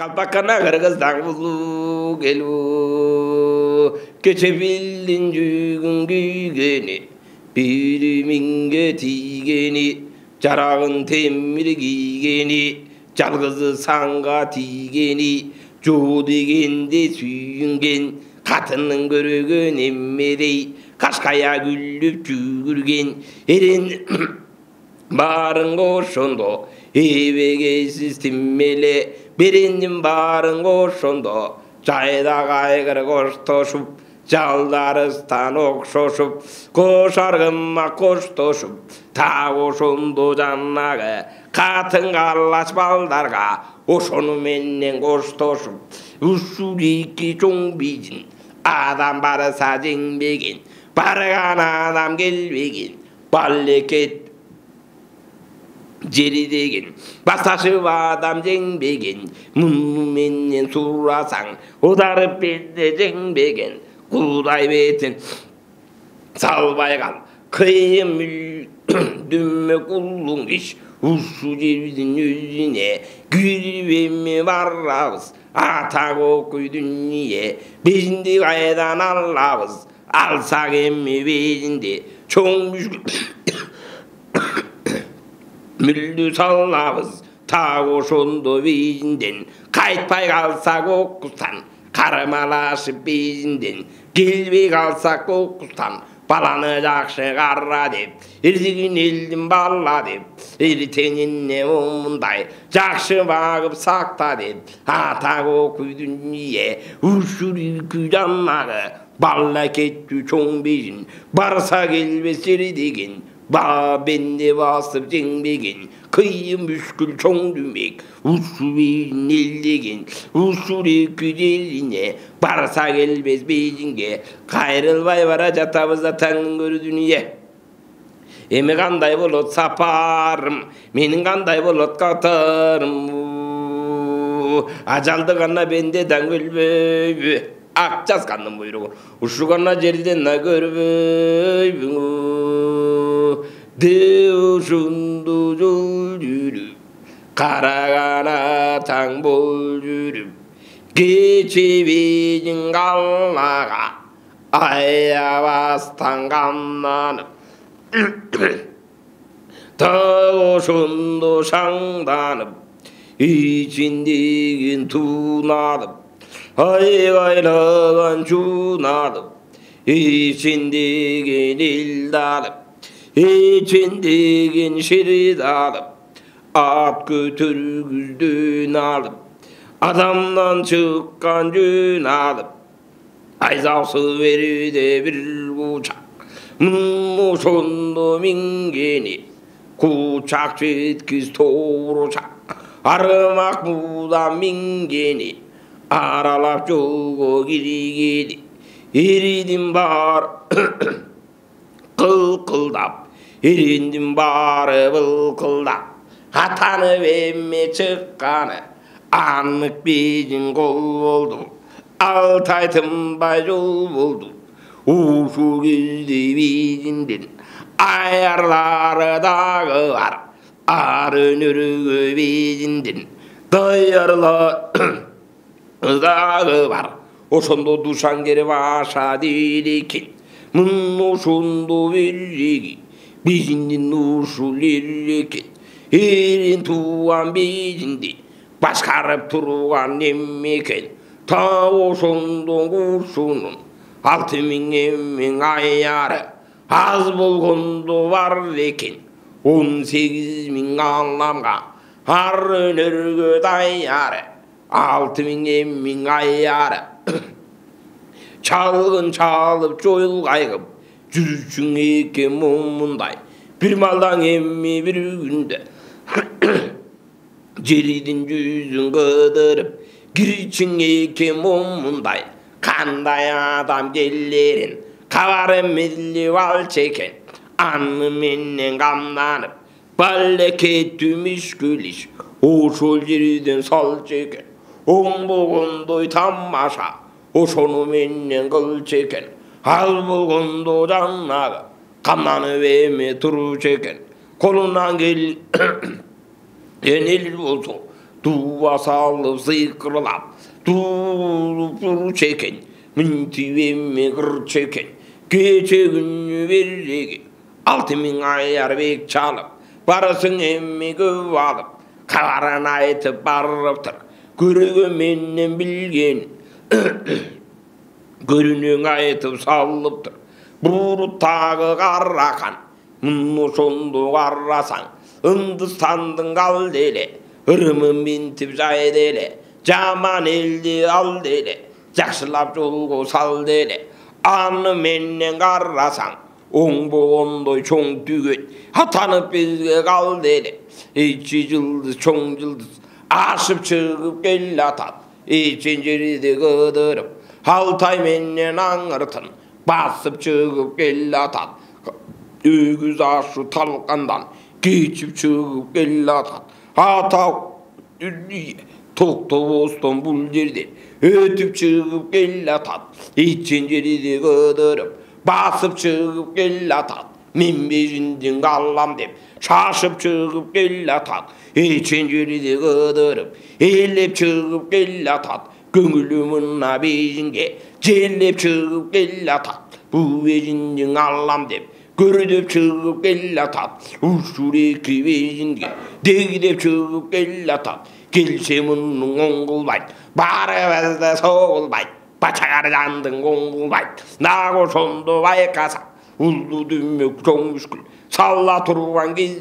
kalpakana kırgızdan bulu gelu keçe bildin cügün güygeni biriminge tigeni jarağın temir giygeni жалғызы санға тигени жо дегенде сүйінген қатынның көреген еммедей қашқая күліп жүгірген ерен барын қошондо ебегейсіз тиммеле береннің барын қошондо жайда қайғыр қоштошып жалдарыстан оқшошып қошарғыма қоштошып та ошондо жаннағы қатын қалаш балдарға ошону менен қоштошып уссурики чоң бийин адам барса жеңбеген барған адам келбеген баллекет жери деген басташып адам жеңбеген муну менен сурасаң одарып бенде жеңбеген Құдай бетін салбай қал қиым дүмме құлың еш ұшу жердің өзіне күрбеме барабыз атақ оқы дүние безінде қайдан алабыз алсақ емме безінде чоң мүлді салабыз тақ ошондо безінден қайтпай қалсақ оқыстан қарымалашып безінден келбей қалсақ оқыстан баланы жақсы қара деп ертеңін елдің бала деп ертеңіне мұндай жақсы бағып сақта деп атақ оқы дүние ұшыр үкі жаннағы бала кетті чоң безін барса келбес жер деген ба бенде басып жеңбеген қиын мүшкіл чоң дүмбек ұшу безін елдеген ұшыр екі жеріне барса келбес безінге қайрылбай бара жатабыз да тәңнің көрі дүние эми қандай болот сапарым менің қандай болот қатарым ажалды ғана бенде дәңгөлбөй ақ жазғанның бұйрығы ұшы ғана жерден көрбөй де ұшынды жол жүріп қарағана таң бол жүріп кече бейін қалаға аябастан қамданып тау ұшынды шаңданып içindегін тунадып айғайлаған жунадып içindегін елданып içindегін шериданып ат көтергізден алып адамнан шыққан жөн алып айзасы беруде бір құшақ ошондо мингени құшақ жеткіз тоғыршақ арымақ мудан мингени аралап жолго киргени эридин бар кылкылдап эридин бары былкылдап атанып эме чыкканы анық безин кол болду алтай тынбай жол болду ушу кезде безинден аярлары дагы бар ар өнөргө безинден даярлар дагы бар ошондо душан керип ашады экен мун ошондо береги безиндин ушул экен эрин тууган безинди башкарып турган неме экен та ошондо курсунун 6000 эмең аяры аз болгондо бар экен 18.000 адамга ар өнөргө даяры 6000 эмең аяры чалгын чалып жойл кайгып жүрүшүң экен момундай бир малдаң эмми бир күндө жеридин жүзүн кыдырып кирчиң экен момундай кандай адам келерин кабар эмилип алчу экен аны менен камданып баллекеттүү мүшкүл иш ошол жерден салчу экен оңбогондой тамаша ошону менен кылчу экен ал болгондо жаннагы камданып эме турчу экен колунан эл болсо 두와 살ып зыкырлап туруп чекен мін түйеме қыр чекен кече күні береге 6000 аяр бек çalып барысың емме көп алып қабарын айтып барып тұр көрігі менен білген көрінең айтып салып тұр бұруттағы қарақан мұны сонды қарасаң Үндістандың ал деле ырымын бинтіп жай деле жаман елді ал деле жақсылап жолға сал деле аны менен қарасаң оң болғандай чоң түгет атанып бізге қал деле ичи жылдыз чоң жылдыз ашып шығып кел атат ичен жерді қыдырып алтай менен аңыртын басып шығып кел атат өгіз ашу талқандан кечіп шығып кел атат атау дүние тоқтап остан бұл жерден өтіп шығып кел атат ичен жерді қыдырып басып шығып кел атат мен бежінден қалам деп шашып шығып кел атат ичен жерді қыдырып елеп шығып кел атат көңілі мына бежінге жерлеп шығып кел атат бұл бежінден алам деп көрдеп шығып кел атат ушуреки бежінге дегдеп шығып кел атат келсе мұның оңғылбайт барыбызды соғылбайт бачағар жандың оңғылбайт нағо сонды байқасақ ұлды дүмек чоң мүшкіл салла тұрған кез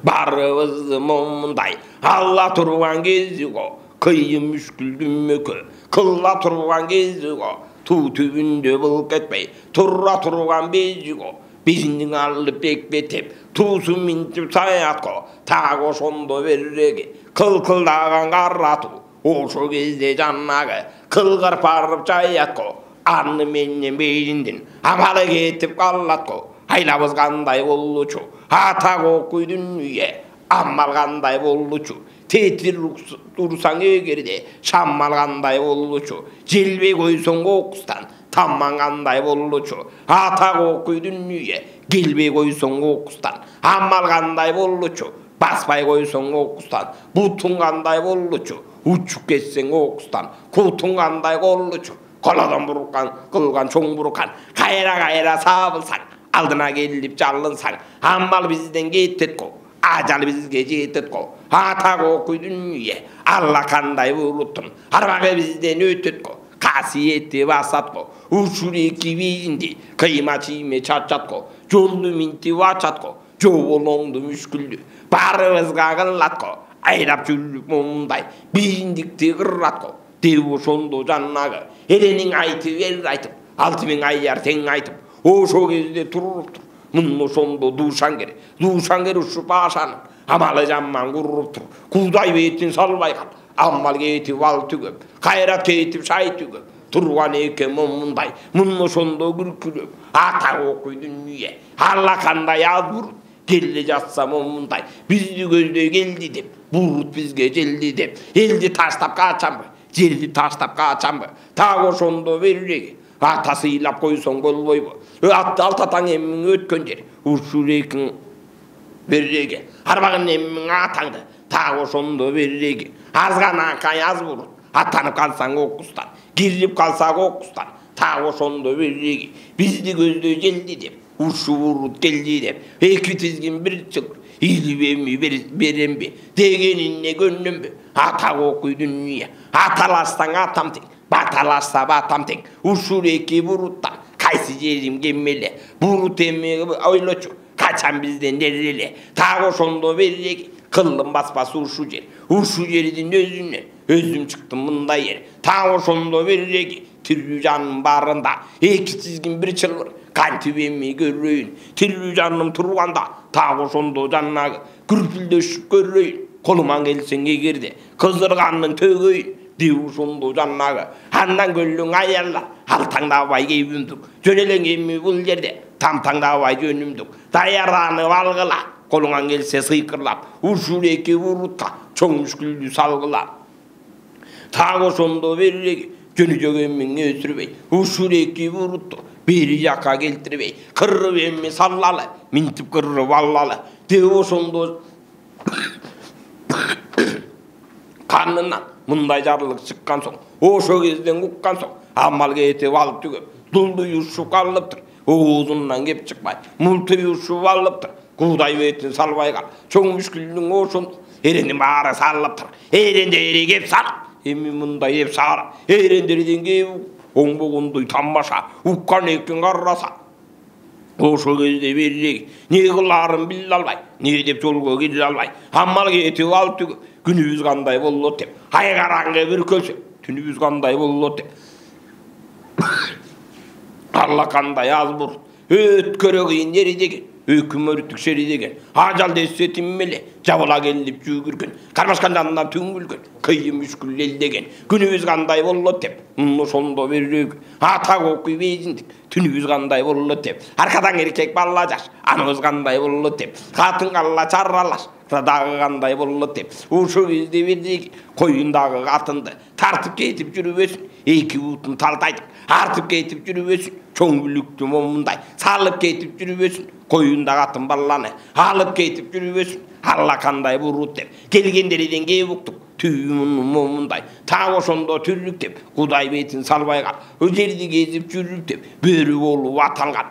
барыбызды момындай алла тұрған кезіго қиын мүшкіл дүмекі қылла тұрған кезіго ту түбінде бұл кетпей тұра тұрған безіго безінің алып бекбетеп тусын минтіп саятқо тағы сонды берреге қылқылдаған қарату ошо кезде жаннағы қылғыр парып жаятқо аны менен бейжінден амалы кетіп қалатқо айлабыз қандай болучу атақ оқуй дүние аммал қандай болучу тетір тұрсаң егерде шаммал қандай болучу желбе қойсоң оқыстан тамман қандай болучу атақ оқуй дүние келбе қойсоң оқыстан аммал қандай болучу баспай қойсоң оқыстан бұтың қандай болучу учуп кетсең оқыстан кутың қандай болучу қоладан бұрқан қылған чоң бұрқан қайра сабылсаң алдына келіп жалынсаң аммал бізден кететко ажал бізге жететко атақ оқуй дүние алла қандай бұруттын арбағы бізден өтетко қасиетті басатко ушуреки бейінде қима чиме чачатко жолды минтіп ачатко жоболоңды мүшкілді барыбызға қылатко айрап жүріп момындай бейіндікті қырратко деу сонды жаннағы еренің айтып ер айтып 6000 аяр тең айтып ошо кезде тұрып тұр мұны сонды душангер ұшып ашанып амалы жаман құрып тұр құдай бетін салбайған аммал кетіп ал түгіп қайрат кетіп шай түгіп тұрған екен момындай мұны сонды күркіліп атақ оқуй дүние алла қандай аз бұрын келді жатса момындай бізді көздей келді деп бұрыт бізге желді деп елді таштап қачамбы жерді таштап қачамбы тағы сонды берреге ата сыйлап қойсоң болбойбу алтатаң емің өткен жер ушурекің берреге арбағын емің атаңды тағы сонды берреге азғана қай аз бұрын аттанып қалсаң оқыстан киріп қалсақ оқыстан тағы сонды берреге бізді көзді желді деп ушу бұрыт келді деп екі тізгін бір чылыр иліп берем бе дегеніне көнем бе атақ оқуй дүние аталастан атам тең баталаста батам тең ушуреки бұрыттан қайсы жерім кеммеле бұрыт емегі ойлочу қачан бізден дереле тағы сонды берреге қылым баспасы ушу жердің өзім шықтым мұндай ер тағы сонды берреге тірі жаным барында екі тізгін бір чылбыр қан төбеме көрейін тірі жаным тұрғанда тағы сонды жаннағы күрпілдешіп көрейін қолыман келсең егерде қыздырғанның төгейін деу сонды жаннағы андан көлің аялла алтаңдабай кебімдік жөнелең емі бұл жерде тамтаңдабай жөнімдік даярданып алғыла қолыңан келсе сыйқырлап ушуреки бұрытқа чоң мүшкілді салғыла тағы сонды берреге жөні жөгенмен өсірбей ушуреки бұрытты бері жаққа келтірбей қырып емме саллалы минтіп қырып аллалы деу сонды қанынан мұндай жарлық шыққан соң ошо кезден ұққан соң амалға етіп алып түгіп дұлды ұшып алып тұр. Оғызынан кеп шықпай мұлты ұшып алып тұр. Құдай бетін салбай қал чоң мүшкілдің ошын еренді бары салып тұр. Ерендері кеп салып емі мұндай еп сарып ерендерден кеп оң болғындай тамаша ұққан екен қараса ошо кезде берірек не қыларын біле албай не деп жолға келе албай амал кетіп алып түгіп күніміз қандай болды деп ай қараңғы бір көлсе түніміз қандай болды деп алла қандай аз бұрын өткөрі қиын ері деген өкім өрттік шері деген ажал десе тиммеле жабыла келіп жүгірген қармашқан жанынан түңілген қиын мүшкіл ел деген күніміз қандай болды деп мұны сонда берірек ата көкүй безіндік түніміз қандай болды деп арқадан еркек бала жаш анымыз қандай болды деп қатын қалла чарралаш дағы қандай болды деп ошо кезде бердік қойындағы қатынды тартып кетіп жүріп өсін екі бұтын талтайтып артып кетіп жүріп өсін чоң бүлікті момындай салып кетіп жүріп өсін қойында қатын баланы алып кетіп жүріп өсін алла қандай бұрут деп келгендерден кеп ұқтық түйімін момындай тағы ошондо түрлік деп құдай бетін салбай қал жерді кезіп жүріп деп бөрі болуп аталған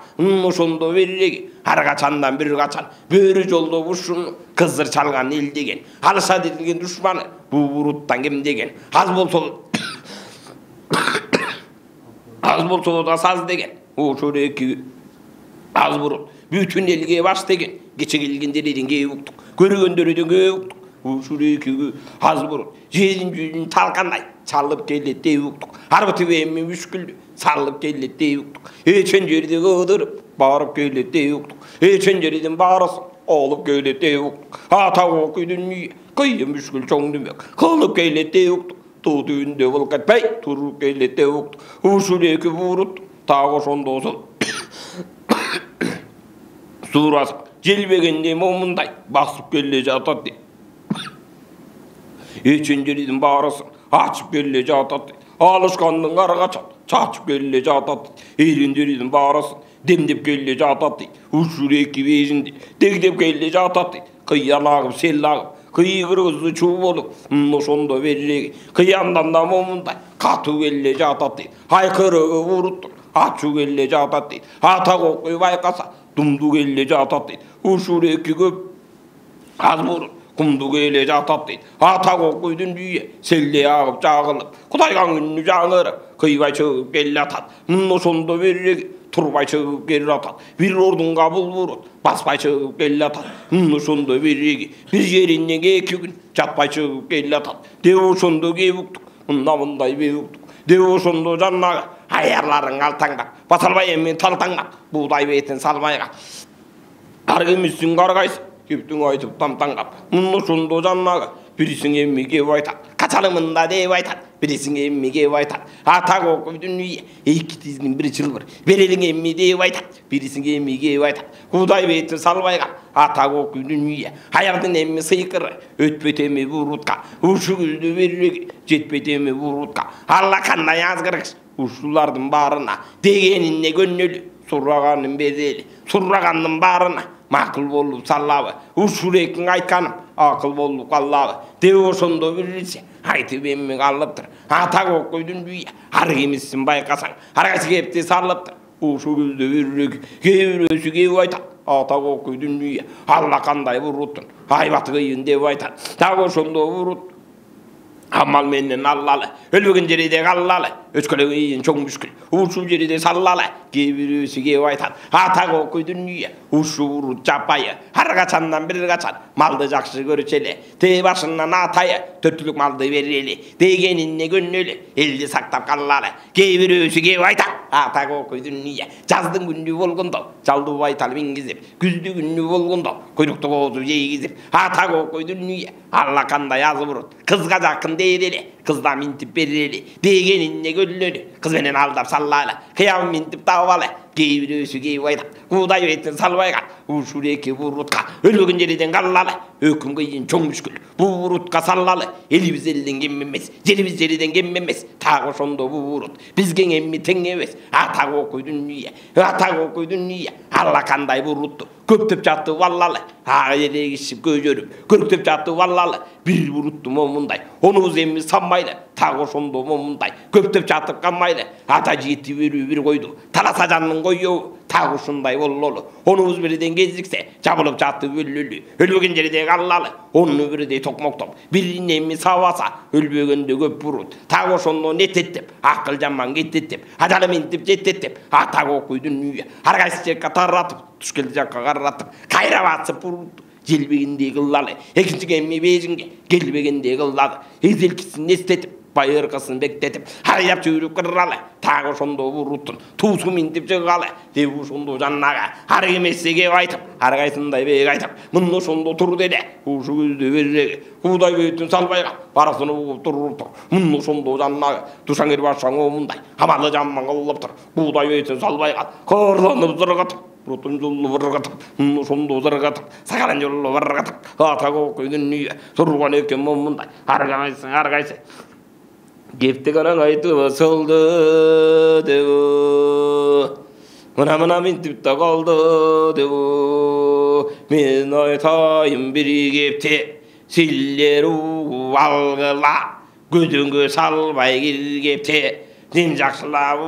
ошондо береги аркачандан бир качан бөрі жолдо ушуну кызыр чалган эл деген алыша дилген душманы бул буруттан кем деген аз болсо да саз деген ошо эки аз бурут бүтүн элге баш деген кече келгендерден кеп уктук көргөндөрдөн кеп уктук ушул эки аз бурут жерин жүзүн талкандай чалып келет деп уктук арбыты эми мүшкүлдү салып келет деп уктук эчен жерди кыдырып барып келет деп уктук эчен жердин баарысын алып келет деп уктук ата окуйдун үйү кыйын мүшкүл чоң дүмөк кылып келет деп уктук туу түбүндө бол кетпей туруп келет деп уктук ушул эки бурут так ошондосун суурасы желбегенде момундай басып келе жатат дейт эчен жердин баарысын ачып келе жатат дейт алышкандын аркачан чачып келе жатат дейт эрендердин баарысын демдеп келе жатат дейт ушул эки безинди дегдеп келе жатат дейт кыян агып сел агып кыйы кыргызы чуу болуп ошондо береги кыяндан да момундай катуу келе жатат дейт айкырыгы буруттур ачуу келе жатат дейт ата кокуй байкаса думду келе жатат дейт ушул эки көп аз бурут кумду келе жатат дейт ата кокуйдун үйү селдей агып жагылып кудайган күнү жаңырып кыйбай чыгып келе жатат ошондо береги турбай чыгып келе жатат бир ордунга бул бурут баспай чыгып келе жатат ошондо береги бир жеринен эки күн жатпай чыгып келе жатат деп ошондо кеп уктук мындай беп уктук деп ошондо жаннагы аярларың алтаңдап басалбай эми талтаңдап буудай бетин салбай кал ар кимисиң каргайсың кептиң айтып тамтаңгап ошондо жаннагы бирисиң эми кеп айтат качалымында деп айтат бирисиң эми кеп айтат ата кокуйдун үйү эки тиздин бир чылбыр берелиң эми деп айтат бирисиң эми кеп айтат кудай бетин салбай кал ата кокуйдун үйү аярдын эми сыйкыры өтпөйт эми бурутка ушул күздө береги жетпейт эми бурутка алла кандай азгыргыч ушулардын баарына дегенине көнөлү сураганын берели сурагандын баарына макул болуп саллабы ушул экиң айтканым акыл болуп каллабы деп ошондо биринчи айтып эми калыптыр ата кокуйдун үйү ар кимисин байкасаң ар кайсы кепти салыптыр ушул күздө береги кээ бирөөсү кеп айтат ата кокуйдун үйү алла кандай буруттун айбаты кыйын деп айтат так ошондо бурут амал менен аллалы өлбөгөн жерде каллалы өчкөлө кыйын чоң мүшкүл ушул жерде саллалы кээ бирөөсү кеп айтат ата кокуйдун үйү ушул бурут жапайы ар качандан бир качан малды жакшы көрчү эле тээ башынан атайы төрттүлүк малды берели дегенине көнөлү элди сактап каллалы кээ бирөөсү кеп айтат ата кокуйдун үйү жаздын күнү болгондо жалдуу байтал мингизип күздү күнү болгондо куйрукту коозу жейгизип ата кокуйдун үйү алла кандай аз бурут кызга жакын дейт эле кыздан минтип берели дегенине көнөлү кыз менен алдап саллалы кыям минтип табалы кээ бирөөсү кеп айтат кудай бетин салбай кал ушул эки бурутка өлбөгөн жерден каллалы өкүм кыйын чоң мүшкүл бул бурутка саллалы элибиз элден кем эмес жерибиз жерден кем эмес так ошондо бул бурут бизге эми тең эмес ата кокуйдун үйү алла кандай бурутту көптеп жатты валлалы ерегісіп көжөріп көріктеп жатты валлалы бір бұрытты момындай онуыз емі санмайлы тағы ошондо момындай көптеп жатып қанмайлы ата жеті бір қойды таласа жанның қойы тағы ушундай боллолу онуыз бірден кезіксе жабылып жатты өлөлү өлбеген жерде қаллалы оны бірдей токмоктоп біріне емі сабаса өлбегенде көп бұрыт тағы ошондо нететтеп ақыл жаман кеттеттеп ажалыментип жеттеттеп атағы окуйдун үйі арқайсы жекка таратып түшкелді жаққа қаратып қайра басып бұрыт желбегенде қыллалы екінші кемме бежінге келбегенде қыллады езелкісін естетіп байырқысын бектетіп айдап жүріп қырралы тағы ошондо бұрыттын туусу минтип жығалы деп ошондо жаннаға ары емесе кеп айтып арқайсындай бек айтып мын ошондо тур деде ушу көздө береге куудай бөйтүн салбайга барасыны угуп туруп мын ошондо жаннаға душаңер башаң омундай амалы жаман кылып тур куудай бөйтүн салбайга корлонуп зыргытып Ротун жолу выргатып, ошондо зыргатып, сагаран жолу выргатып, атага окуйдун үйү, турган экен момундай, аргайсы. Кепти караң айтып солду деп. Мына минтип та калды деп. Мен айтайын бир кепти, силер алгыла, көдөңгө салбай киргепти, дем жакшылап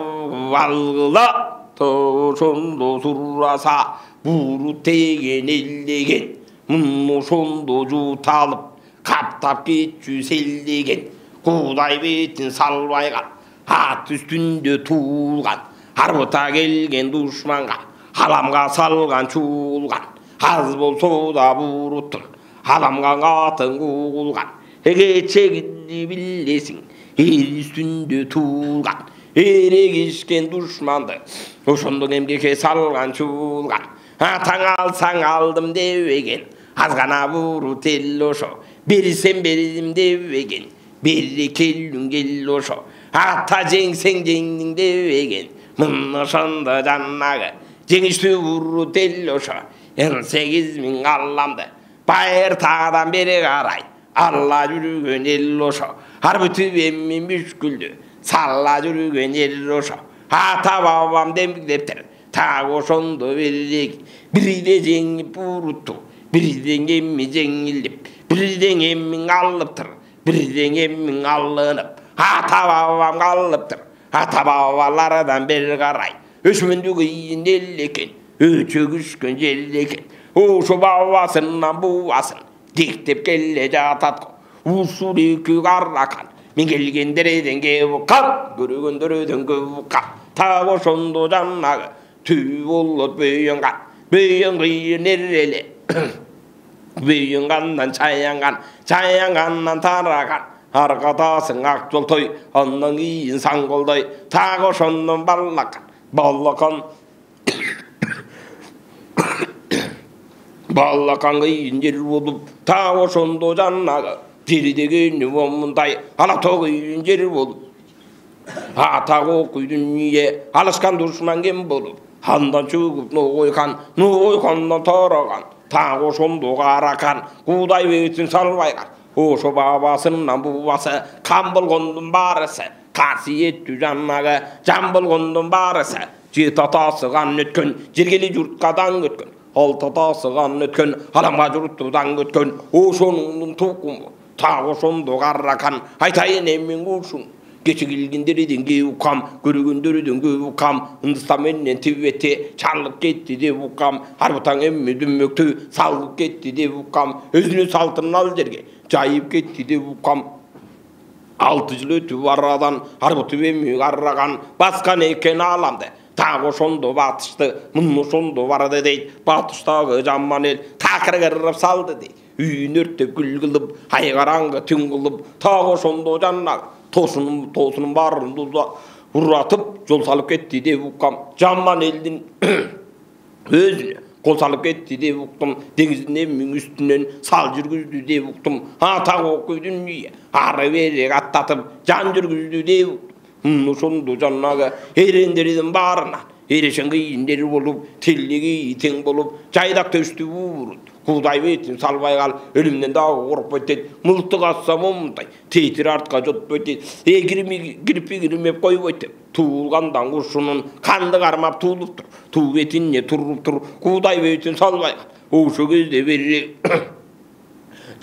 алгыла. ошондо сураса буру теген элдеген мын ошондо жууталып каптап кетчү селдеген куудай бетин салбайган ат үстүндө туулган арбыта келген душманга аламга салган чуулган аз болсо да буруттун аламга атын куулган кечегинди билесиң эл үстүндө туулган эрегишкен душманды ошондо эмгекке салган чуулган таң алсаң алдым дебеген азгана бурут эл ошо берсем бердим дебеген бери келдиң кел ошо ата жеңсең жеңдиң дебеген мын ошондо жаннагы жеңиштүү бурут эл ошо 8 миң алламды байыртадан бери карай алла жүргөн эл ошо арбытып эмми мүшкүлдү салла жүрген ел ошо ата бабам демдептер тағы ошондо бирде жеңип бурутту бирден эмми жеңилип бирден эммиң алыптыр бирден эммиң алынып ата бабам калыптыр ата бабалардан бери карай өчмөндү кыйын эл экен өчө күшкөн жел экен ошо бабасынан бубасын тектеп келе жатат ушул эки каракан мен келгендерден кеп кап көргөндөрдөн көп кап тағы ошондо жаннагы түү болот бөйөн кыйын эреле бөйөн кандан чаянгандан тараган аркадасың ак жолтой андан кийин саңголдой тағы ошондон баллакан кыйын жер болуп тағы ошондо жаннагы жердегени момундай алатоо кыйын жер болуп атага окуйдун үйү алышкан душман кем болуп андан чөгүп ногойкандан тараган тағы ошондо каракан куудай бетин салбайган ошо бабасынан бубасы кан болгондун баарысы касиеттүү жаннагы жан болгондун баарысы жет атасыган өткөн жергели журткадан өткөн алты атасыган өткөн аламга журттудан өткөн ошонун тукуму тағы ошондо каракан айтайын эмин кушун кече келгендерден кеп укам көргөндөрдөн көп укам ындыста менен тибетте чалып кетти деп укам арбытаң эмми дүммөктү салып кетти деп укам өзүнүн салтын ал жерге жайып кетти деп укам 6 жыл өтүп арадан арбытып эмми караган баскан экен аламды тағы ошондо батышты мын ошондо барды дейт батыштагы жаман эл такыр кырып салды дейт үйүн өрттөп күл кылып ай караңгы түн кылып тағы ошондо жаннагы тоосунун баарын уратып жол салып кетти деп уккам жаман элдин өзүнө кол салып кетти деп уктум деңиздин эммиң үстүнөн сал жүргүздү деп уктум тағы окуйдун үйү ары бери аттатып жан жүргүздү деп уктум ошондо жаннагы эрендердин баарынан эрешен кыйын жер болуп тилиги тең болуп жайдак төштү буурут Кудай бетін салбай қал, өлімнен дағы құрып бөйтеді. Мұлтық атса момындай, тейтір артқа жот бөйтеді. Кірпі кірмеп қой бөйтеді. Туылғандан құшының қанды қармап туылып тұр. Ту бетінне тұрып тұр. Кудай бетін салбай қал. Ошы көзде бере.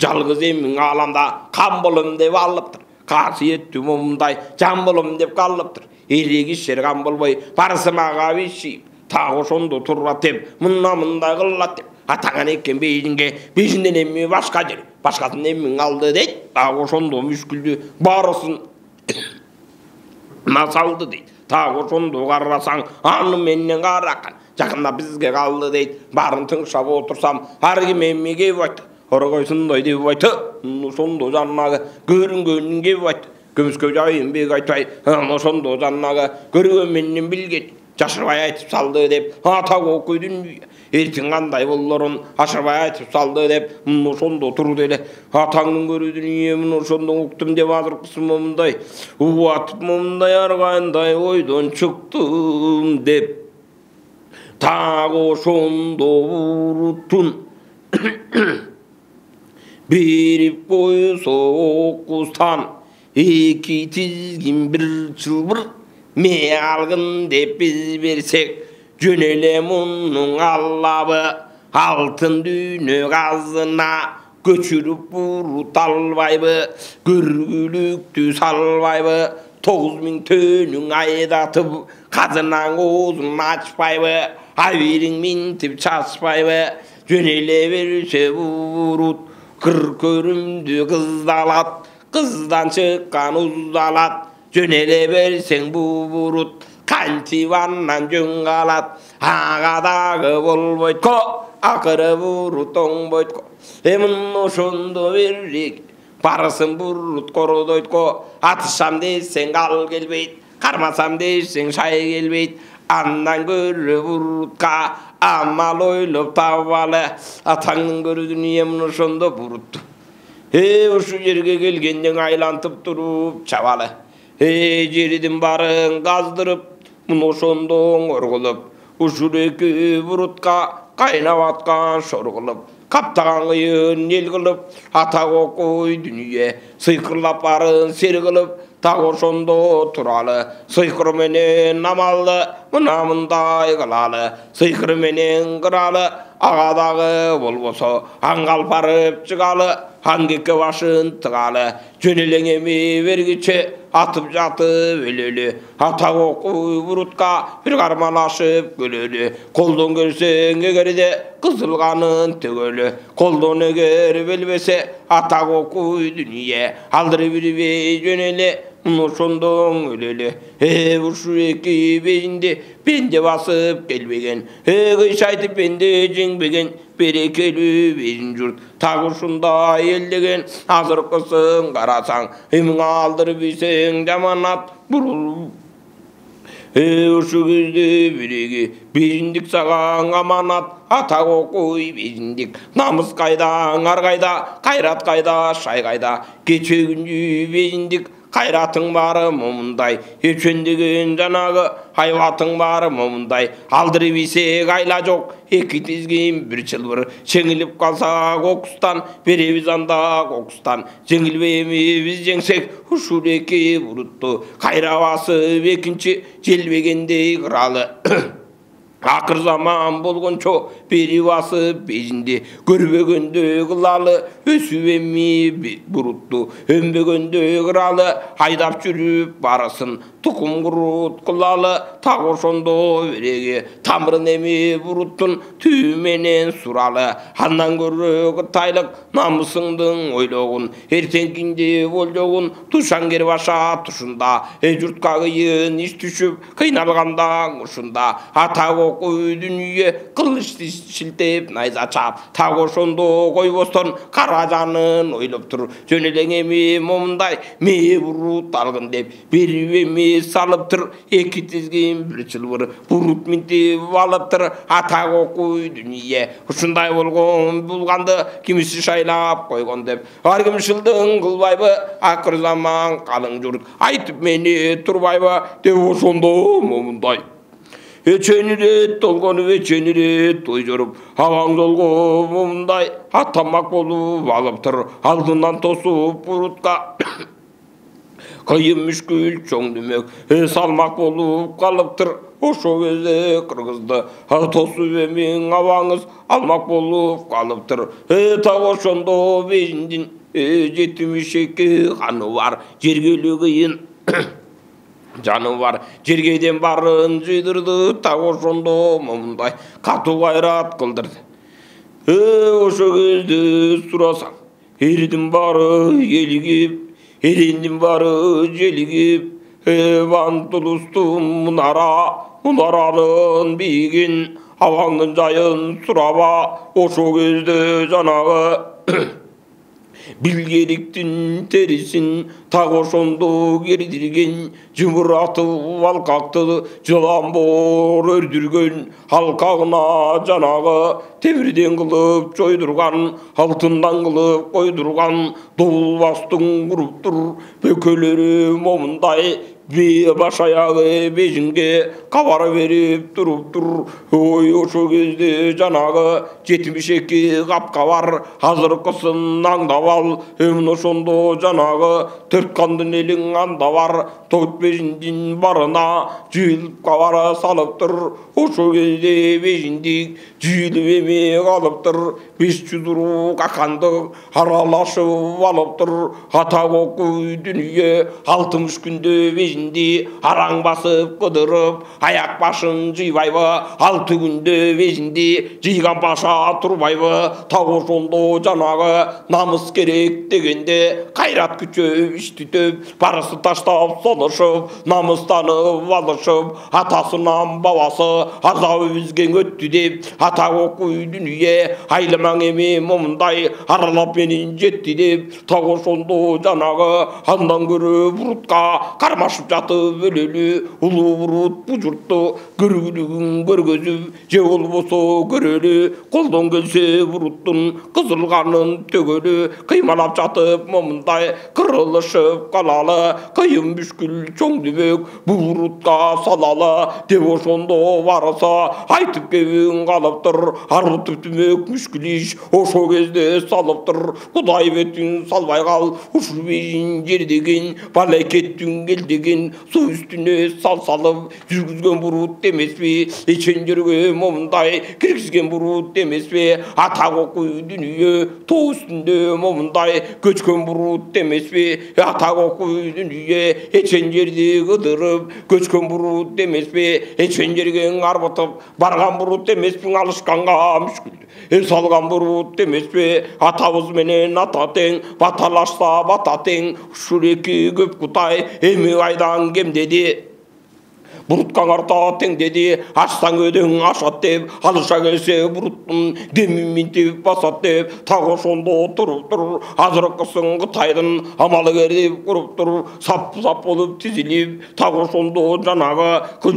Жалғыз емін аламда қан болым деп алып тұр. Қасиетті момындай жан болым деп қалып тұр. Ерегі шерған болбай, парсымаға бешейіп. Тағы шонды тұрат деп, мұндай қылат деп. Атаған екен бейжінден емі башқа жер. Башқасын емін алды дейді. Тағы шонды мүшкілді барысын масалды дейді. Тағы шонды қарасаң, аны менен қарақан. Жақында бізге қалды дейді. Барын тыңшап отырсам, аргім емеге байды. Орғайсындай деп байды. Сонды жаннағы көрінгенін кеп байды. Көміске жайын бек айтпай, сонды жаннағы көргенменен білген. Жашырбай айтып салды деп, атақ оқыдың ертің қандай болырын ашырбай айтып салды деп, сонды тұрды еле. Атаңның көрідің емін сонды ұқтым деп азырқысын момындай. Уатып момындай арғайындай ойдан шықтым деп. Тағы сонды ұрыттың. Беріп қойса оқыстан, екі тізгін бір чылбыр. Ме алғын деп біз берсек, жөнеле мұның аллабы, алтын дүйні қазына, көчіріп бұрыт албайбы, көргілікті салбайбы, 9.000 төнің айдатып, қазынан қозын açпайбы, айверің ментіп часпайбы, жөнеле берсе бұрыт, қыр көрімді қыздалат, қыздан шыққан ұздалат, жөнеле берсең бұрыт, қантиваннан жөн қалат, ағадағы болбойтко, ақыры бұрыт оңбойтко. Емін ошонды беррек, барысын бұрыт қордойтко, атышам десең ал келбейт, қармасам десең шай келбейт, андан көрі бұрытқа, амал ойлып табалы, атаңның көрдің емін ошонды бұрытты. Ушу жерге келгенден айлантып тұрып чабалы. Жердің барын қаздырып, мұны ошондоң орғылып, ұшырекі бұрытқа қайнап атқан шорғылып, қаптаған қиын ел қылып, атақ оқой дүние, сыйқырлап барын сер қылып, тақ ошондо тұралы, сыйқыр менен амалы, мұна мұндай қылалы, сыйқыр менен қыралы, ағадағы болбосо, аңғал барып чығалы, аңгекке башын тығалы, жөнелең еме бергіче, атып жатып өлелі, атақ оқой бұрытқа бір қармалашып көлелі, қолдың көрсең егерде қызылғанын төгелі, қолдың егер белбесе атақ оқой дүние, алдыры бірбей жөнелі, мұны шондың өлелі. Ұшу екі бейінде пенде басып келбеген, қыш айтып пенде жеңбеген, берекелі бейін жұрт, тағы ұшында елдеген, азырқысын қарасаң, емің алдырып бейсең жаманат бұрыл. Ұшы көзді біреге, бейіндік саған аманат, атақ оқой бейіндік, намыс қайда, ар қайда, қайрат қайда, шай қайда, кече күнді бейіндік, қайратың бары момындай, өшендеген жанағы, айватың бары момындай, алдырып бейсек айла жоқ, екі тізген бір чылбыр, жеңіліп қалса қоқыстан, беребіз анда қоқыстан, жеңілбейме біз жеңсек, ұшуреке бұрытты, қайравасы бекінші, желбегендей қыралы. Ақыр заман болғанчо бері басып безінде, көрбегенде қылалы, өсіп емі бұрытты, өнбегенде қыралы, айдап жүріп барысын, тұқым құрыт қылалы, тақ ошондо береге, тамырын еме бұрыттын, түйменен сұралы, андан көрі қытайлық, намысыңдың ойлауын, ертеңкінде болжауын, тұшан кер баша тұшында, жұртқа қиын іш түшіп, қиналғанда ұшында, атақ оқой дүние, қылышты шілтеп, найза чап, тақ ошондо қойбостон, қара жанын ойлап тұр, жөнелең еме момындай, ме бұрыт алғын деп, беріп салып тұр, екі тізген бір чылбыр, бұрыт мінтеп алып тұр, атақ оқой дүние, ұшындай болғанды, кімісі шайлап қойған деп, аргім шылдың қылбайбы, ақыр заман қалың жұрт, айтып мені тұрбайбы, деп ошондо момындай. Эченире толгону эченире той жорып аваң жолго мындай аттамак болуп алыптыр алдынан тосуп бурутка кыйын мүшкүл чоң дүмөк салмак болуп калыптыр ошо кезде кыргызды тосуп эми абаңыз алмак болуп калыптыр так ошондо бейжиндин 72 ханы бар жергелүү кыйын жаны бар жергеден барын жыйдырды так ошондо мындай катуу кайрат кылдырды ошо кезде сурасаң эрдин бары элигип эрендин бары желигип Вантулустун мунаранын бийигин абаңдын жайын сураба ошо кезде жанагы билгеликтин терисин так ошондо кердирген жымыратып алкакты жыламбор өрдүргөн алкагына жанагы темирден кылып чойдурган алтындан кылып койдурган добулбастын куруптур бөкөлөрү момундай баш аягы бежинге кабар берип туруптур ой ошо кезде жанагы 72 капка бар азыркысын аңдап ал мына ошондо жанагы 4 кандын элиң анда бар тот бежиндин барына жыйылып кабара салыптыр ошо кезде бежиндик жыйылып эми калыптыр 500 уру какандык аралашып алыптыр атак окуй дүнүйө 60 күндө бежинди араң басып кыдырып аяк башын жыйбайбы 6 күндө бежинди жыйган баша турбайбы так ошондо жанагы намыс керек дегенде кайрат күчөп иштитип барысы таштап солушуп намыстанып алышып атасынан бабасы азабы бизген өттү деп атак окуй дүнүйө айламаң эми момундай аралап менин жетти деп так ошондо жанагы андан көрө бурутка кармашып жатып өлөлү улуу бурут бу журтту көргүлүгүн көргөзүп же болбосо көрөлү колдон келсе буруттун кызылганын төгөлү кыймалап жатып момундай кырылышып калалы кыйын мүшкүл чоң дүбөк бу бурутка салалы деп ошондо барса айтып кебин калыптыр арбытып түмөк мүшкүл иш ошо кезде салыптыр кудай бетин салбай кал ушул бейжин жердегин балекеттин келдегин суу үстүнө салып жүргүзгөн бурут эмеспи эчен жерге момундай киргизген бурут эмеспи атак окуй дүнүйө тоо үстүндө момундай көчкөн бурут эмеспи атак окуй дүнүйө эчен жерди кыдырып көчкөн бурут эмеспи эчен жерге арбытып барган бурут эмеспи алышканга мүшкүл салган бурут эмеспи атабыз менен ата тең баталашса бата тең ушул эки көп кутай эми айдан кемдеди бурутка карта теңдеди ашсаң өдөң ашат деп алыша келсе буруттун демин минтип басат деп так ошондо туруптур азыркысын Кытайдын амалы керип куруптур сап болуп тизилип так ошондо жанагы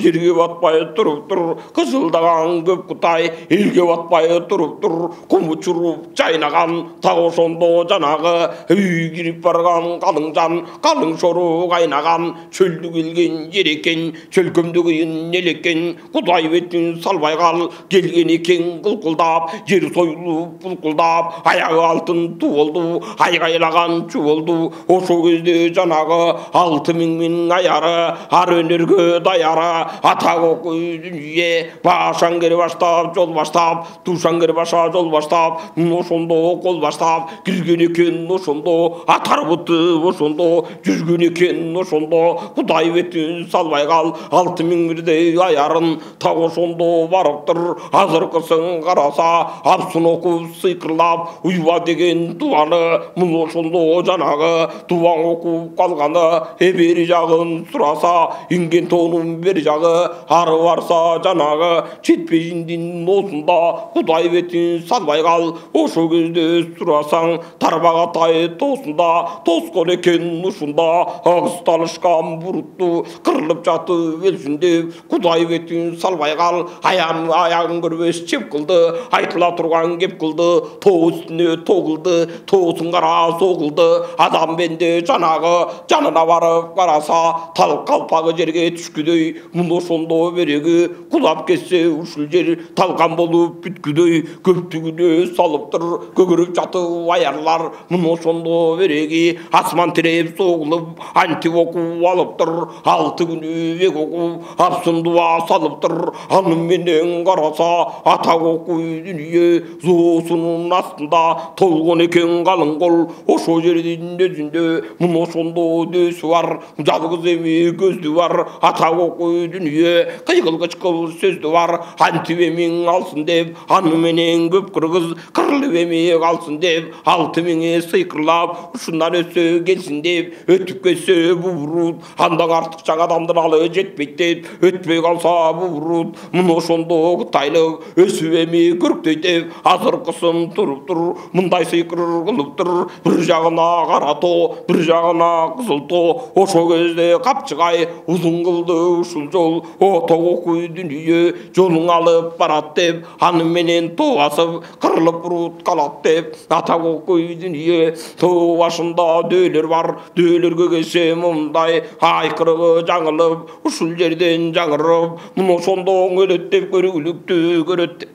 жерге батпай туруптур кызылдаган көп Кытай элге батпай туруптур кум учуруп жайнаган так ошондо жанагы үй кирип барган калың жан калың шору кайнаган чөлдү келген жер экен чөлкөмдү кыйын элеккен кудай бетин салбай кал келген экен кылкылдап жер союлуп булкулдап аягы алтын ту болду айгайлаган чу болду ошо кезде жанагы 6000 аяры ар өнөргө даяры атак окуй дүнүйө башаң кере баштап жол баштап тушаң кере баша жол баштап ошондо кол баштап кирген экен ошондо атар бутып ошондо жүргөн экен ошондо кудай бетин салбай кал 6000 бирдей аярын так ошондо барыптыр азыркысын караса апсын окуп сыйкырлап уйба деген дубаны мына ошондо жанагы дубаң окуп калганы бери жагын сураса инген тоонун бери жагы ары барса жанагы четпежиндин оосунда кудай бетин салбай кал ошо кезде сурасаң тарбагатай тоосунда тоскон экен ушунда агысталышкан бурутту кырылып жатып өлсүндөп Кудай бетін салбай қал аяғын көрбес чеп қылды айтыла тұрған кеп қылды тоо үстіне тоғылды тоғысын қара соғылды адам бенде жанағы жанына барып қараса тал қалпағы жерге түшкідей мұны сондо берегі құлап кетсе ұшыл жер талқан болып бүткідей көптігіне салып тұр көгіріп жатып аярлар мұны сондо берегі асман тіреп соғылып антивоку алып тұр алты күні век оқу апсын дуа салып тұр анымен қараса ата оқу дүние зоосының астында толған екен қалың қол ошо жердің өзінде мұны сондо дөсі бар жалғыз еме көзді бар ата оқу дүние қиғыл қышқыл сөзді бар антивемең алсын деп анымен көп қырғыз қырылып еме қалсын деп алты меңе сыйқырлап ұшынан өсе келсін деп өтіп кетсе бұғырут андан артық жаңа адамдың алы жетпейді деп өтпей қалса бұғырут мұны ошондо қытайлық өсіп еме көріктей деп азырқысын тұрып тұр мұндай сыйқыр қылып тұр бір жағына қара то бір жағына қызыл то ошо кезде қапчығай ұзын қылды ұшыл жол отоқ оқу дүние жолың алып барат деп анымен то асып қырылып бұрут қалат деп атақ оқу дүние то башында дөйлер бар дөйлерге келсе мұндай айқырығы жаңылып ұшыл жерден жаңырып мұны сондо өлет деп көрігілікті көрет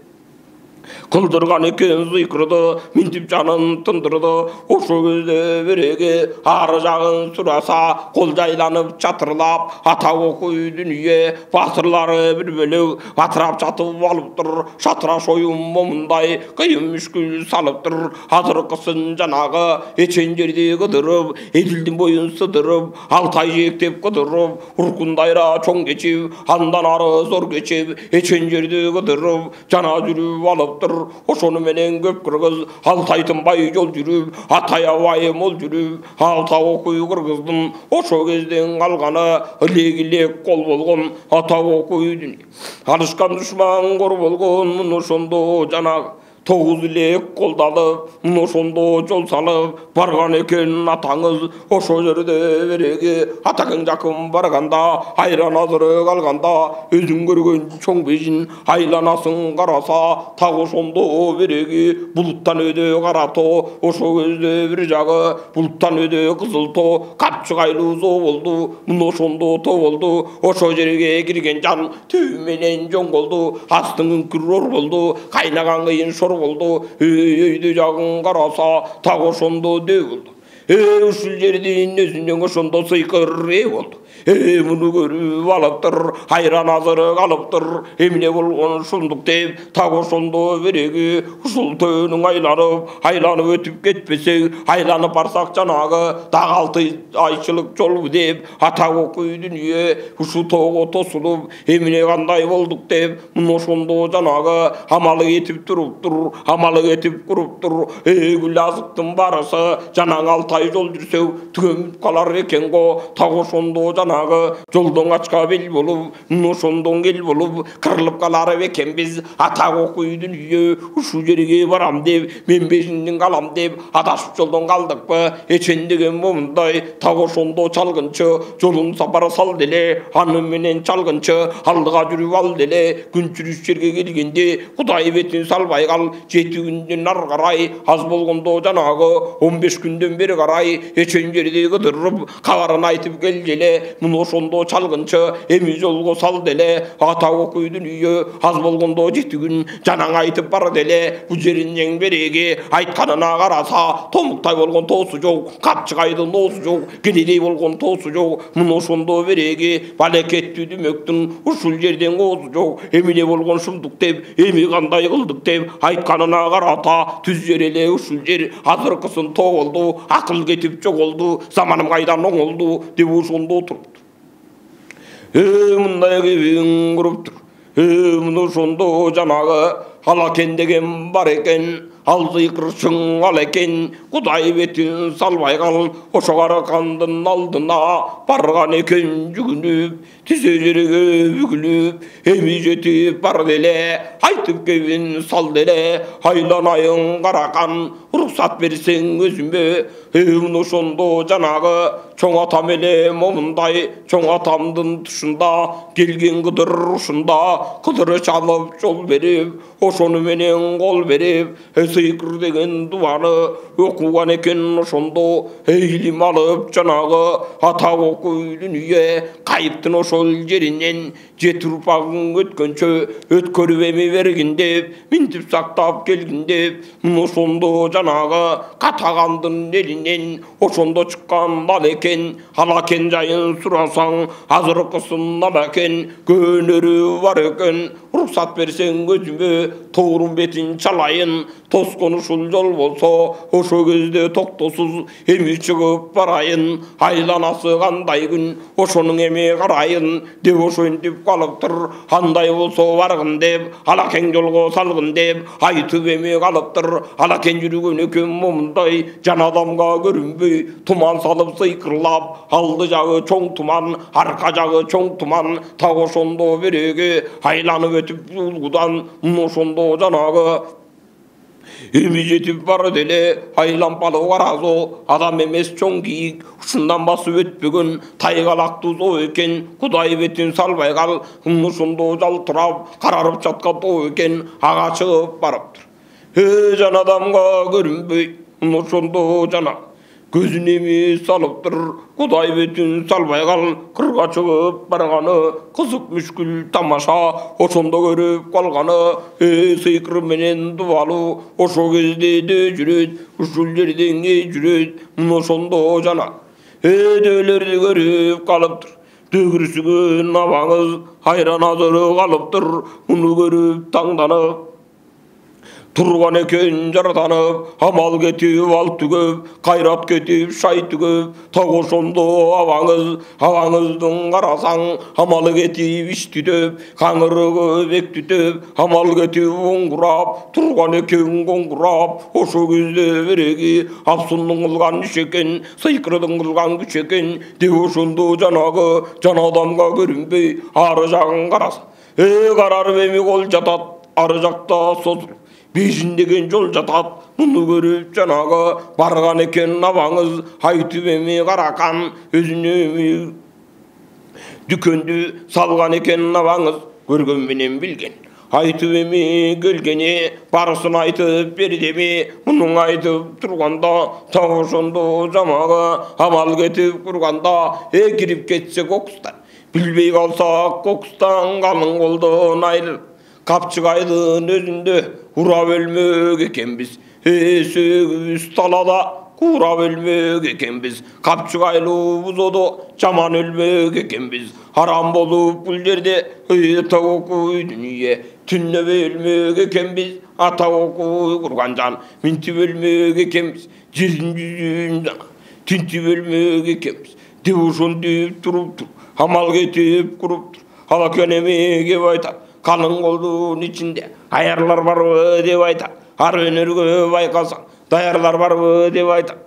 қылдырған екен зыйқырды ментіп жанын тындырды ошо кезде береге ары жағын сұраса қол жайланып чатырлап ата оқу дүние батырлары бір бөлек батырап жатып алып тұр шатыра шойын момындай қиын мүшкіл салып тұр азырқысын жанағы ечен жерде қыдырып еділдің бойын сыдырып алтай жиектеп қыдырып ұрқындайра чоң кечіп андан ары зор кечіп ечен жерде қыдырып жана жүріп алып тұр ошону менен көп кыргыз алтай тынбай жол жүрүп атай абайы мол жүрүп алта окуй кыргыздын ошо кезден калганы илек илек кол болгон ата окуйдун алышкан душман кор болгон муну ошондо жанагы тоғыз илек қолдалып мына ошондо жол салып барган экен атаңыз ошо жерде береге атакың жакын барганда айран азыры калганда өзүң көргөн чоң бежин айланасың караса так ошондо береге булуттан өдө кара тоо ошо кезде бир жагы булуттан өдө кызыл тоо капчыгайлуу зоо болду мына ошондо тоо болду ошо жерге кирген жан түбү менен жоңголду астың үңкүр болду кайнаган кыйын шор болду өйдү жагын караса так ошондо дөө болду ушул жердин өзүнөн ошондо сыйкыр болду муну көрүп алыптыр айран азыры калыптыр эмне болгон ушундук деп так ошондо береги ушул төөнүң айланып өтүп кетпесек айланып барсак жанагы так 6 айчылык жол деп ата окуй дүнүйө ушу тоого тосулуп эмне кандай болдук деп муну ошондо жанагы амалы кетип туруптур амалы кетип куруптур гүл азыктын барысы жанагы 6 ай жол жүрсөк түгөнүп калар экен го так ошондо жанагы жолдон ачка бел болуп муну ошондон кел болуп кырылып калар экенбиз ата окуй дүнүйө ушул жерге барам деп мен бежиндин калам деп адашып жолдон калдыкпы эчен деген момундай так ошондо чалгынчы жолун сапар сал деле аны менен чалгынчы алдыга жүрүп ал деле күн жүрүш жерге келгенде Кудай бетин салбай кал 7 күндөн ары карай аз болгондо жанагы 15 күндөн бери карай эчен жерде кыдырып кабарын айтып кел деле муну ошондо чалгынчы эми жолго сал деле ата окуй дүнүйө аз болгондо 7 күн жанаң айтып бар деле бу жеринен береги айтканына караса томуктай болгон тоосу жок капчыгайдын оосу жок кенедей болгон тоосу жок муну ошондо береги балекеттүү дүмөктүн ушул жерден оозу жок эмне болгон шумдук деп эми кандай кылдык деп айтканына карата түз жер эле ушул жер азыркысын тоо болду акыл кетип жоголду заманым кайдан оңолду деп ошондо туруптур мындай кебин куруптур муну ошондо жанагы алакен деген бар екен, алзыйқыр шыңғал екен, құдай бетін салбай қал, ошағар қандың алдына барған екен жүгініп, тізе жерге бүгіліп, емі жетіп бар деле, айтып кебін сал деле, айланайын қарақан, рұқсат берсең өзіме, ең ошондо жанағы чоң атам еле момындай, чоң атамдың тұшында келген қыдыр ұшында, қыдыры чалып жол беріп, ошону менен қол беріп, сыйқыр деген дуаны оқуған екен ошондо, илим алып жанағы ата оқу дүние, қайыптың ошол жерінен жеті ұрпағың өткенше, өткөрүп эми бергин деп, минтип сактап келгин деп, ошондо жанағы катагандын элинен ошондо чыккан мал экен, алакен жайын сурасаң азыркысын алакен, көнөрү бар экен, уруксат берсең өзүмө тоорун бетин чалайын, тоскон ушул жол болсо ошо кезде токтосуз эми чыгып барайын, айланасы кандай күн ошонун эми карайын деп ошентип калыптыр, андай болсо баргын деп, алакен жолго салгын деп айтып эми калыптыр, алакен жүргөн экен момундай жан адамга көрүнбөй, туман салып сыйкырлап, алды жагы чоң туман, арка жагы чоң туман, так ошондо береги айланып өтүп улгудан, ошондо жанагы эми жетип бар деле, айланпалы каразо адам эмес чоң кийик, ушундан басып өтпөгөн тайгалактуу зоо экен, кудай бетин салбай кал, ошондо жалтырап карарып жаткан тоо экен, ага чыгып барыптыр. Жан адамга көрүнбөй, ошондо жана көзүн эми салыптыр, кудай бетин салбай кал, кырга чыгып барганы, кызык мүшкүл тамаша ошондо көрүп калганы, сыйкыр менен дубалуу ошо кезде де жүрөт, ушул жерден жүрөт, ошондо жана дөөлөрдү көрүп калыптыр. Төгүрсүгөн абаңыз айран азыры калыптыр, уну көрүп таңданып турган экен жаратанып, амал кетип ал түгөп, кайрат кетип шай түгөп, так ошондо абаңыздын карасаң амалы кетип иш түтөп, каңырыгы бек түтөп, амал кетип оңгурап турган экен коңгурап, ошо кезде береги апсундун кылган иш экен, сыйкырдын кылган күч экен деп ошондо жанагы жан адамга көрүнбөй ары жагын караса, карарып эми кол жатат, ары жакта созулуп бежиндеген жол жатат, муну көрүп жанагы барган экен абаңыз, айтып эми каракан өзүнө эми дүкөндү салган экен абаңыз, көргөн менен билген, айтып эми келгени барысын айтып бердеми, мунун айтып турганда так ошондо жанагы амал кетип курганда, кирип кетсе кокустан, билбей калсак кокустан калың колдон айрылып, капчыгайдын өзүндө урап өлмөк экенбиз, сөгүбүз талада курап өлмөк экенбиз, капчыгайлуу бузодо жаман өлмөк экенбиз, арам болуп бул жерде ата окуй дүние, түнөбөй өлмөк экенбиз, ата окуй курган жан минтип өлмөк экенбиз, жердин жүзүн тинтип өлмөк экенбиз деп ошентип туруптур, амал кетип куруптур. Алакен эми кеп айтат, қалың қолдың ішінде аярлар барбы деп айтат, ар өнерге байқасаң даярлар барбы деп айтат.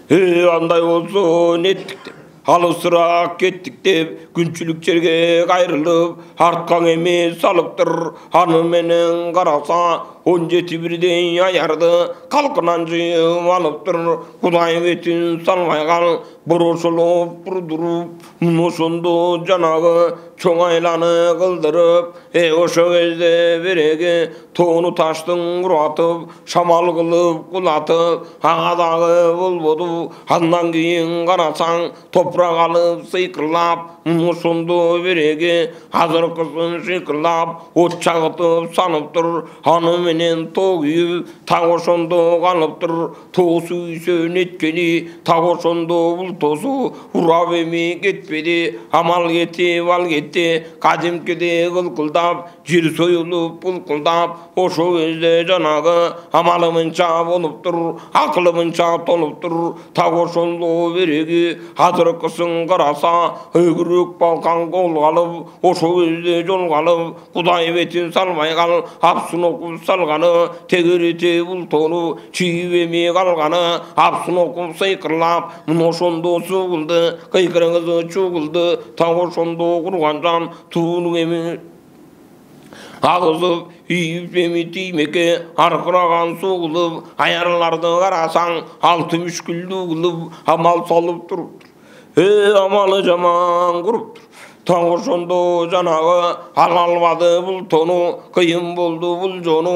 Андай болсо неттик деп, алысыраак кеттик деп, күнчүлүк жерге кайрылып, арткаң эми салыптыр, аны менен караса 17 бирден аярды калкынан жыйып алыптыр, кудай бетин салмай кал, борошолуп бурдуруп, ошондо жанагы чоң айланы кылдырып, ошо кезде береги тоону таштын куратып, шамал кылып кулатып, ага дагы болбоду, андан кийин карасаң топурак алып сыйкырлап, ошондо береги азыркысын шыйкырлап, от чагытып саныптыр, аны менен тоо күйүп, так ошондо калыптыр, тоосу күйсө неткени, так ошондо бул тоосу урап эми кетпеди, амал кетип ал кетти, кадимкидей кылкылдап, жер союлуп булкулдап, ошо кезде жанагы амалы мынча болуптур, акылы мынча толуптур, так ошондо береги азыркысын караса, өгүр түрік балқан қол қалып, ошо кезде жол қалып, Құдай бетін салмай қал, апсын оқып салғаны, тегерете бұлтону, чүйбеме қалғаны, апсын оқып сайқырлап, мұн ошондо суғылды, қайқырыңызы чуғылды, тау ошондо құрған жан, туының емі ағызып, үйіп жемі тимеке, арқыраған соғылып, аярларды қарасаң, алты мүшкілді ұғылып, амал салып тұрып тұр. Амалы жаман құрып тұр. Таң ошондо жанағы алалбады бұл тону, қиын болды бұл жону,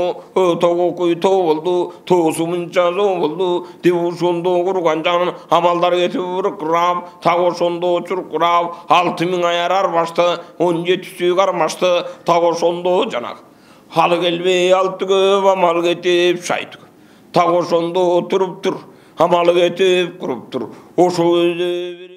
тоғы көй тоғылды, тоғысы мұнша жоғылды, деп ошондо құрған жан, амалдар кетіп ұрқырап, тақ ошондо чұрқырап, 6000 аяр арбашты, 17 сүйік армашты, тақ ошондо жанағы. Халы келбей алты көп, амал кетіп шайды көп. Тақ ошондо тұрып тұр, амалы кетіп құрып тұр. Ошо өзі